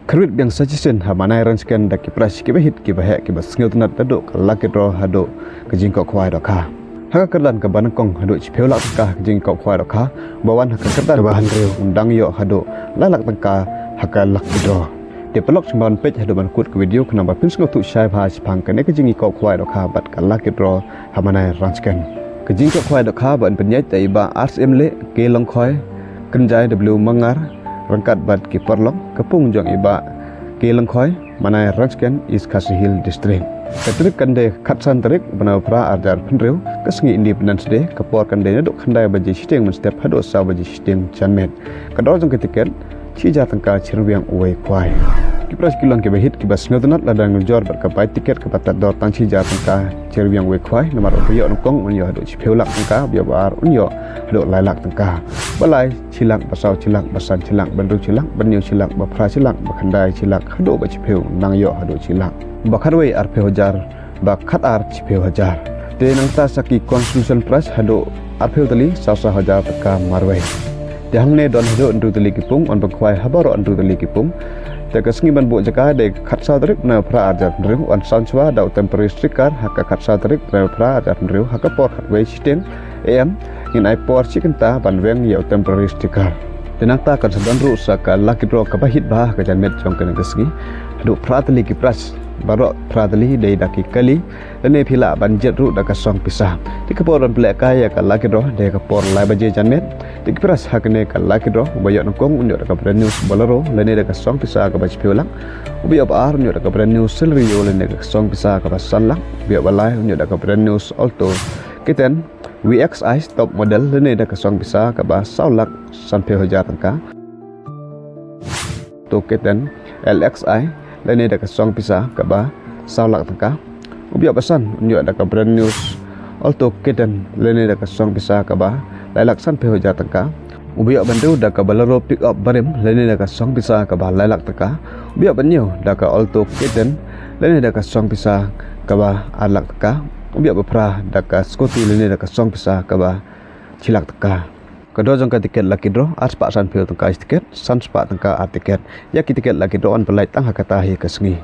Kerut biang suggestion hamanai ranskan dak kipras kibahit kibahek kibas ngeu tunat daduk laki dro hado kejingkok kwai dokha haka kerdan ke banangkong hado cipeulak tengkah kejingkok kwai dokha bawan haka kerdan bahan reu undang yo hado lalak tengkah haka laki dro dia pelok cemban page hado bankut ke video kenapa pin ngeu tu syai bha chipang kene kejingkok kwai dokha bat ka laki dro hamanai ranskan kejingkok kwai dokha ban penyai tai ba RSM le ke long khoi kenjai w mangar rangkat bat ki perlong kepung jong iba ke langkhoi manai ranskan is Kasihil district katrik kande khatsan tarik bana pra arjar phenreu kasngi independence day kapor kande duk khandai baji siteng men step hado sa baji siteng chanmet kador jong ketiket chija tangka chirwiang uwe kwai kipras kilong ke bahit kibas ngotunat ladang jor berkapai tiket ke patat dor tang chija tangka chirwiang uwe kwai nomor oyo nongkong unyo hado chipeulak tangka biabar unyo hado lailak tangka balai chilak basau chilak basan chilak bandru chilak banyu chilak bapra chilak bakhandai chilak hado ba chipeu nangyo hado chilak bakharwei arpe hajar bakhat ar chipeu hajar te nangta saki constitution price hado arpe tali sasa hajar taka marwei dehangne don hado andru tali kipung on bakwai habaro andru tali kipung te kasngi ban bo jaka de khatsa tarik na pra arjar ndru on sanchwa da temporary sticker hakka khatsa tarik na pra arjar ndru hakka por khatwei chiteng am in ai por chikenta banweng yo temporary sticker tenakta kan sadan ru saka laki dro kabahit bah ka janmet jong kan kasngi hadu pratali ki pras barok pratali dei daki kali lene phila banjet ru daka song pisah tikaporan plek kaya ka laki dro de ka por lai baje janmet tikpras hakne ka laki dro bayok nongkong unyo daka brand news bolero lene daka song pisah ka baj piolang ubi op ar unyo daka brand news selrio lene daka song pisah ka basanlang biok balai unyo daka brand news alto kiten WXI top model lene daka song pisah ka ba saulak sampai hajar tangka to keten LXI lene daka song pisah ka ba saulak tangka ubi op basan unyo daka brand news alto keten lene daka song pisah ka ba lailak sampai hajar tangka ubi op bandu daka bolero pick up barim lene daka song pisah ka ba lailak tangka ubi op banyo daka alto keten lene daka song pisah ka ba alak tangka ubi op pra daka scotty lene daka song pisah ka ba chilak tangka kado jong ka tiket laki dro ars pa san pil tangka tiket san spa tangka tiket ya ki tiket laki dro on pelai tang hakata hi kasngi